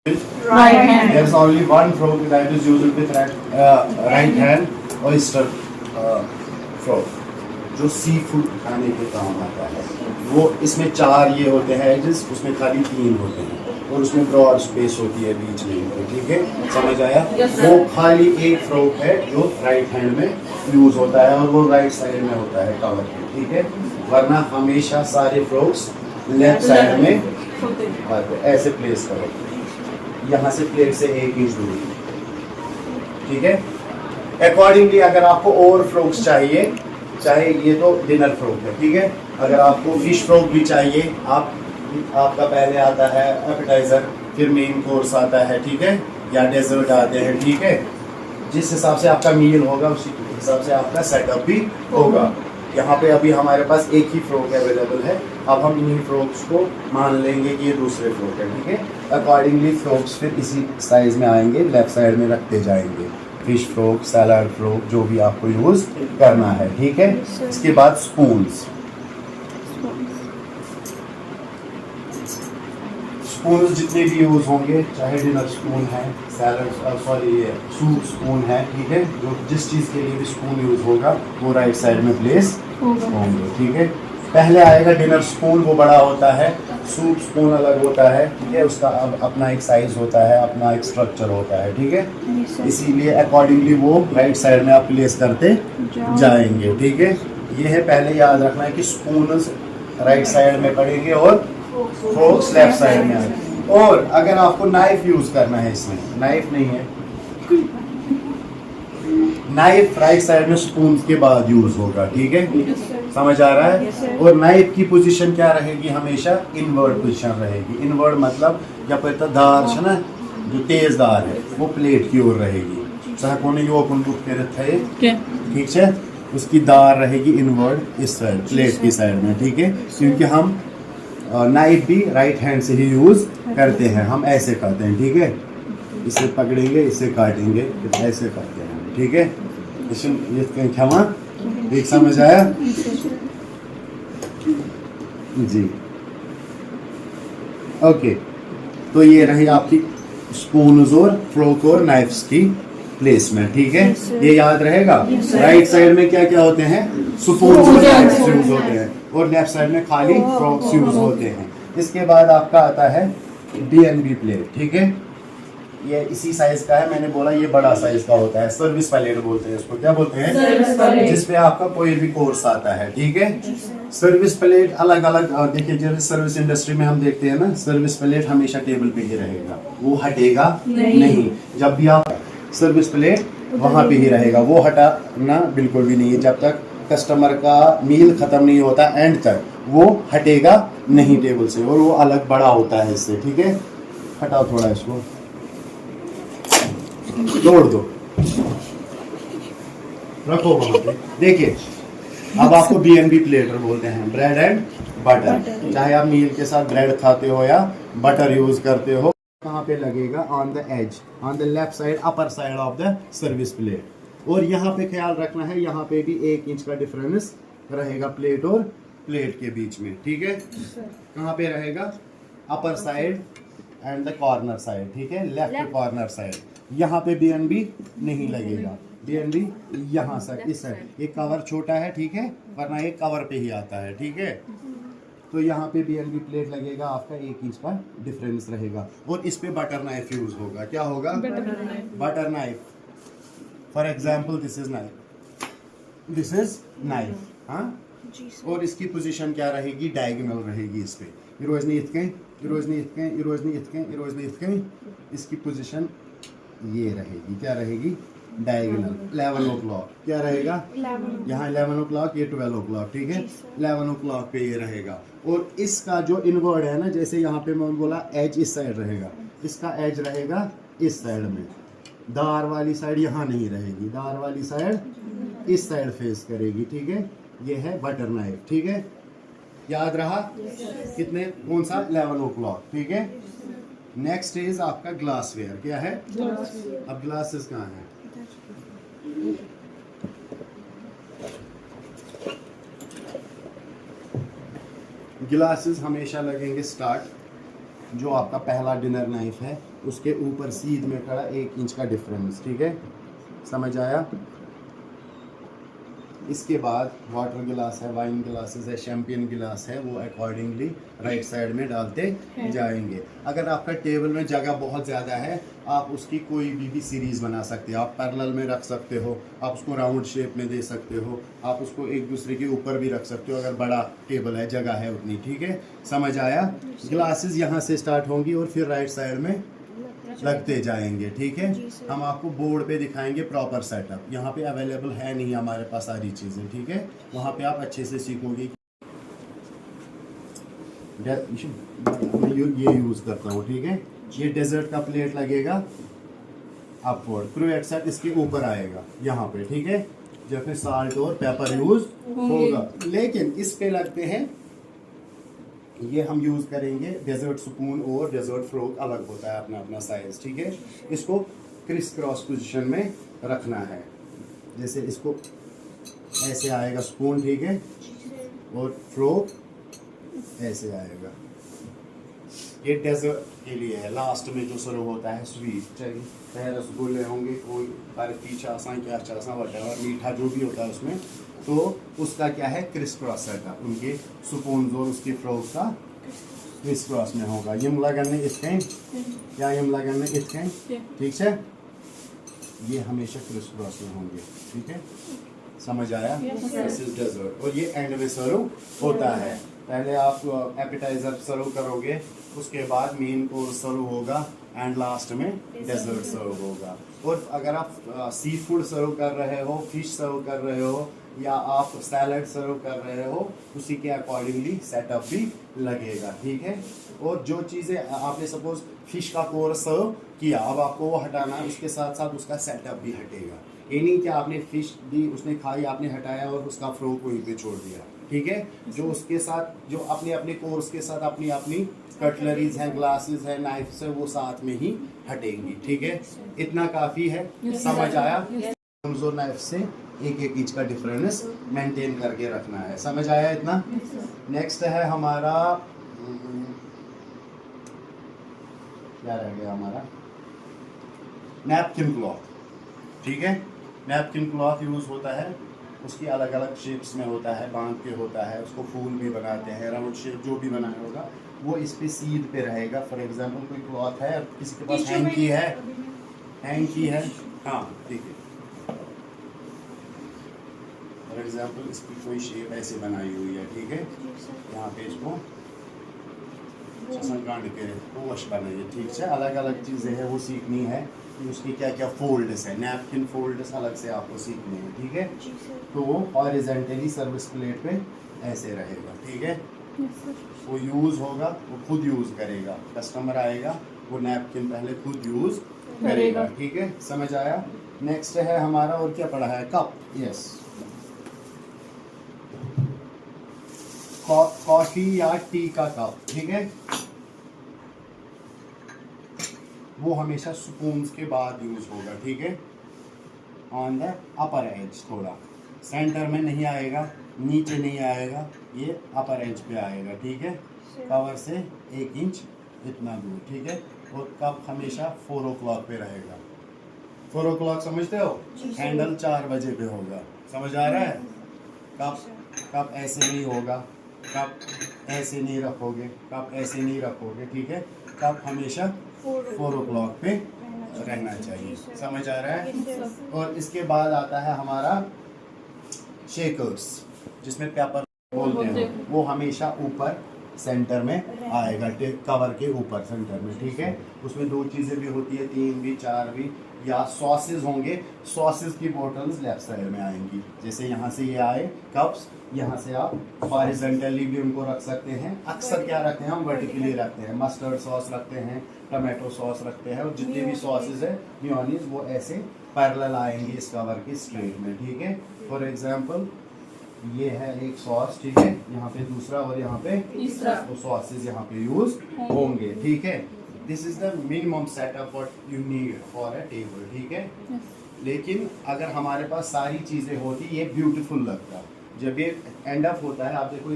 Right hand. There's only one frog that is used with right hand oyster frog, जो sea food खाने के काम आता है। वो इसमें 4 ये होते हैं एजेस, उसमें खाली 3 होते हैं और उसमें ब्रॉड स्पेस होती है बीच में। ठीक है, समझ आया? वो खाली एक फ्रॉग है जो राइट हैंड में यूज होता है और वो राइट साइड में होता है कवर पे। ठीक है, वरना हमेशा सारे फ्रॉग्स लेफ्ट साइड में आते। ऐसे प्लेस करो, यहाँ से प्लेट से 1 इंच दूर। ठीक है, अकॉर्डिंगली अगर आपको और फ्रॉग्स चाहिए, चाहे ये तो डिनर फ्रॉग है, ठीक है, अगर आपको फिश फ्रॉग भी चाहिए, आपका पहले आता है एपेटाइजर, फिर मेन कोर्स आता है, ठीक है, या डेजर्ट आते हैं। ठीक है, जिस हिसाब से आपका मील होगा उसी हिसाब से आपका सेटअप भी होगा। यहाँ पे अभी हमारे पास एक ही फ्रॉग अवेलेबल है, अब हम इन्हीं फ्रॉग्स को मान लेंगे कि ये दूसरे फ्रॉग है। ठीक है, अकॉर्डिंगली फ्रॉग्स फिर इसी साइज में आएंगे, लेफ्ट साइड में रखते जाएंगे। फिश फ्रॉग, सैलाड फ्रॉग, जो भी आपको यूज़ करना है। ठीक है, इसके बाद स्पून्स। स्पून जितने भी यूज़ होंगे, चाहे डिनर स्पून है, सैलड सॉरी ये सूप स्पून है, ठीक है, जो जिस चीज़ के लिए भी स्पून यूज़ होगा वो राइट साइड में प्लेस होंगे। ठीक है, पहले आएगा डिनर स्पून, वो बड़ा होता है। सूप स्पून अलग होता है, ठीक है, उसका अब अपना एक साइज होता है, अपना एक स्ट्रक्चर होता है। ठीक है, इसीलिए अकॉर्डिंगली वो राइट साइड में आप प्लेस करते जाएंगे। ठीक है, ये है, पहले याद रखना है कि स्पून राइट साइड में पड़ेंगे और फोर्क्स लेफ्ट साइड में आएंगे। और अगर आपको नाइफ यूज करना है, इसमें नाइफ नहीं है, नाइफ राइट साइड में स्पून के बाद यूज होगा। ठीक है, समझ आ रहा है? और नाइफ की पोजीशन क्या रहेगी? हमेशा इनवर्ड पोजीशन रहेगी। इनवर्ड मतलब जब दार है ना, जो तेज दार है वो प्लेट की ओर रहेगी। चाहे कोने यो अपन बुक के रखे, ठीक है, उसकी दार रहेगी इनवर्ड इस साइड, प्लेट की साइड में। ठीक है, क्योंकि हम नाइफ भी राइट हैंड से ही यूज करते हैं, हम ऐसे करते हैं। ठीक है, इसे पकड़ेंगे, इसे काटेंगे, फिर ऐसे करते हैं। ठीक है, ये क्षमा, एक समझ आया जी? ओके, तो ये रही आपकी स्पून्स और फ्रोक और नाइफ्स की प्लेसमेंट। ठीक है, ये याद रहेगा। राइट साइड में क्या क्या होते हैं? स्पून्स और नाइफ्स यूज होते हैं, और लेफ्ट साइड में खाली फ्रोक्स यूज होते हैं। इसके बाद आपका आता है DNB प्लेट। ठीक है, ये इसी साइज का है, मैंने बोला ये बड़ा साइज का होता है, सर्विस प्लेट बोलते हैं इसको। क्या बोलते हैं? जिसपे आपका कोई भी कोर्स आता है। ठीक है, सर्विस प्लेट अलग अलग, देखिए जैसे सर्विस इंडस्ट्री में हम देखते हैं ना, सर्विस प्लेट हमेशा टेबल पे ही रहेगा, वो हटेगा नहीं। जब भी आप सर्विस प्लेट वहां पे ही रहेगा, वो हटाना बिल्कुल भी नहीं है। जब तक कस्टमर का मील खत्म नहीं होता एंड तक, वो हटेगा नहीं टेबल से, और वो अलग बड़ा होता है इससे। ठीक है, हटाओ थोड़ा इसको, तोड़ दो, रखो वहां पे। देखिए, अब आपको BNB प्लेटर बोलते हैं, ब्रेड एंड बटर। चाहे आप मील के साथ ब्रेड खाते हो या बटर यूज करते हो, कहाँ पे लगेगा? On the edge, on the left side, upper side of the service plate. और यहाँ पे ख्याल रखना है, यहाँ पे भी 1 इंच का डिफरेंस रहेगा प्लेट और प्लेट के बीच में। ठीक है, कहाँ पे रहेगा? Upper side and the corner side. ठीक है, लेफ्ट कॉर्नर साइड। यहाँ पे BNB नहीं लगेगा, BNB यहाँ से इस साइड। एक कवर छोटा है, ठीक है, वरना एक कवर पे ही आता है। ठीक है, तो यहाँ पे BNB प्लेट लगेगा, आपका 1 इंच का डिफरेंस रहेगा। और इस पे बटर नाइफ यूज होगा। क्या होगा? Butter knife. For example this is knife, this is knife. हाँ, और इसकी पोजीशन क्या रहेगी? डायगोनल रहेगी। इस पे इसकी पोजीशन ये रहेगी। क्या रहेगी? डायगोनल। 11 o'clock क्या रहेगा? यहाँ 11 o'clock, ये 12 o'clock। ठीक है, 11 o'clock पे ये रहेगा। और इसका जो इनवर्ड है ना, जैसे यहाँ पे मैं बोला एज इस साइड रहेगा, इसका एज रहेगा इस साइड में, दार वाली साइड यहाँ नहीं रहेगी, दार वाली साइड इस साइड फेस करेगी। ठीक है, ये है बटर नाइफ। ठीक है, याद रहा? कितने, कौन सा? 11 o'clock। ठीक है, नेक्स्ट इज आपका ग्लासवेयर। क्या है? अब ग्लासेस कहाँ है? ग्लासेस हमेशा लगेंगे स्टार्ट जो आपका पहला डिनर नाइफ है उसके ऊपर सीध में खड़ा 1 इंच का डिफरेंस, ठीक है, समझ आया। इसके बाद वाटर गिलास है, वाइन ग्लासेस है, शैम्पियन गिलास है, वो अकॉर्डिंगली राइट साइड में डालते जाएंगे। अगर आपका टेबल में जगह बहुत ज़्यादा है, आप उसकी कोई भी सीरीज़ बना सकते हो। आप पैरेलल में रख सकते हो, आप उसको राउंड शेप में दे सकते हो, आप उसको एक दूसरे के ऊपर भी रख सकते हो अगर बड़ा टेबल है, जगह है उतनी, ठीक है, समझ आया। ग्लासेस यहाँ से स्टार्ट होंगी और फिर राइट साइड में लगते जाएंगे, ठीक है। हम आपको बोर्ड पे दिखाएंगे प्रॉपर सेटअप, यहाँ पे अवेलेबल है नहीं हमारे पास सारी चीज़ें, ठीक है, वहाँ पे आप अच्छे से सीखोगे। मैं ये यूज़ करता हूँ, ठीक है, ये डेजर्ट का प्लेट लगेगा अपवर्ड, क्रूएट सेट इसके ऊपर आएगा यहाँ पे, ठीक है, जब फिर साल्ट और पेपर यूज़ होगा। लेकिन इस पे लगते हैं, ये हम यूज़ करेंगे डेजर्ट स्पून और डेजर्ट फ्लोक, अलग होता है अपना अपना साइज, ठीक है। इसको क्रिस क्रॉस पोजीशन में रखना है, जैसे इसको ऐसे आएगा स्पून, ठीक है, और फ्लोक ऐसे आएगा। ये डेजर्ट के लिए है, लास्ट में जो सर्व होता है स्वीट, चाहे रसगुल्ले होंगे, कोई बर्फी चासा क्या चासा वगैरह मीठा जो भी होता है उसमें, तो उसका क्या है क्रिस क्रॉस सेटअप, उनके स्पून और उसकी फ्रोक का क्रिस क्रॉस में होगा। यम लगन इतकें या यम लगन इतकें, ठीक है, ये हमेशा क्रिस क्रॉस में होंगे, ठीक है, समझ आया। दिस इज डेजर्ट, और ये एंड में सर्व होता है। पहले आप एपेटाइजर सर्व करोगे, उसके बाद मेन कोर्स सर्व होगा, एंड लास्ट में डेजर्ट सर्व होगा। और अगर आप सी फूड सर्व कर रहे हो, फिश सर्व कर रहे हो, या आप सैलड सर्व कर रहे हो, उसी के अकॉर्डिंगली सेटअप भी लगेगा, ठीक है। और जो चीज़ें आपने सपोज फिश का कोर्स सर्व किया, अब आपको वो हटाना है, उसके साथ साथ उसका सेटअप भी हटेगा। ये नहीं कि आपने फिश दी, उसने खाई, आपने हटाया और उसका फ्रोक वहीं पे छोड़ दिया, ठीक है। जो उसके साथ जो अपने अपने कोर्स के साथ अपनी अपनी कटलरीज हैं, ग्लासेस हैं, नाइफ्स हैं, वो साथ में ही हटेंगी, ठीक है। इतना काफ़ी है, समझ आया। कमजोर नाइफ से 1-1 इंच का डिफरेंस मेंटेन करके रखना है, समझ आया इतना। नेक्स्ट है हमारा क्या रह गया हमारा, नैपकिन क्लॉथ, ठीक है। नैपकिन क्लॉथ यूज़ होता है, उसकी अलग अलग शेप्स में होता है, बांध के होता है, उसको फूल भी बनाते हैं, राउंड शेप जो भी बनाया होगा वो इस पे सीध पे रहेगा। फॉर एग्जांपल कोई क्लॉथ है, किसी के पास हैंग की है, हाँ, ठीक है, फॉर एग्जांपल इसकी कोई शेप ऐसे बनाई हुई है, ठीक है, यहाँ पे इसको गांड के वश बनाइए, ठीक है। अलग अलग चीज़ें हैं, वो सीखनी है कि उसकी क्या क्या फोल्ड्स है, नैपकिन फोल्ड्स अलग से आपको सीखने हैं, ठीक है। तो वो हॉरिजॉन्टली सर्विस प्लेट पे ऐसे रहेगा, ठीक है, वो यूज़ होगा, वो खुद यूज़ करेगा, कस्टमर आएगा वो नैपकिन पहले खुद यूज़ करेगा, ठीक है, समझ आया। नेक्स्ट है हमारा, और क्या पड़ा है, कप, यस, कॉफी या टी का कप, ठीक है, वो हमेशा स्पून्स के बाद यूज होगा, ठीक है, ऑन द अपर एज, थोड़ा सेंटर में नहीं आएगा, नीचे नहीं आएगा, ये अपर एज पे आएगा, ठीक है, कवर से 1 इंच इतना दूर, ठीक है। और कप हमेशा 4 o'clock पे रहेगा, 4 o'clock समझते हो, हैंडल 4 बजे पे होगा, समझ आ रहा है। कप ऐसे नहीं होगा, कप ऐसे नहीं रखोगे, कप ऐसे नहीं रखोगे, ठीक है, कप हमेशा 4 o'clock पे रहना चाहिए, समझ आ रहा है। और इसके बाद आता है हमारा शेकर्स, जिसमें पेपर बोलते हैं, वो हमेशा ऊपर सेंटर में आएगा, कवर के ऊपर सेंटर में, ठीक है। उसमें 2 चीज़ें भी होती है, 3 भी, 4 भी, या सॉसेस होंगे, सॉसेस की बोटल्स लेफ्ट साइड में आएंगी, जैसे यहाँ से ये आए कप्स, यहाँ से आप हॉरिजॉन्टली भी उनको रख सकते हैं। अक्सर क्या रखते हैं हम, वर्टिकली रखते हैं, मस्टर्ड सॉस रखते हैं, टमाटो सॉस रखते हैं, और जितने भी सॉसेस है मेयोनीज, वो ऐसे पैरेलल आएंगे इस कवर के स्ट्रेट में, ठीक है। फॉर एग्जांपल ये है एक सॉस, ठीक है, यहाँ पे दूसरा और यहाँ पे तीसरा, तो सॉसेस यहाँ पे यूज होंगे, ठीक है। This is the minimum setup what you need for a table, ठीक है। लेकिन अगर हमारे पास सारी चीजें होती, ये ब्यूटीफुल लगता, जब ये एंड अप होता है, आप देखो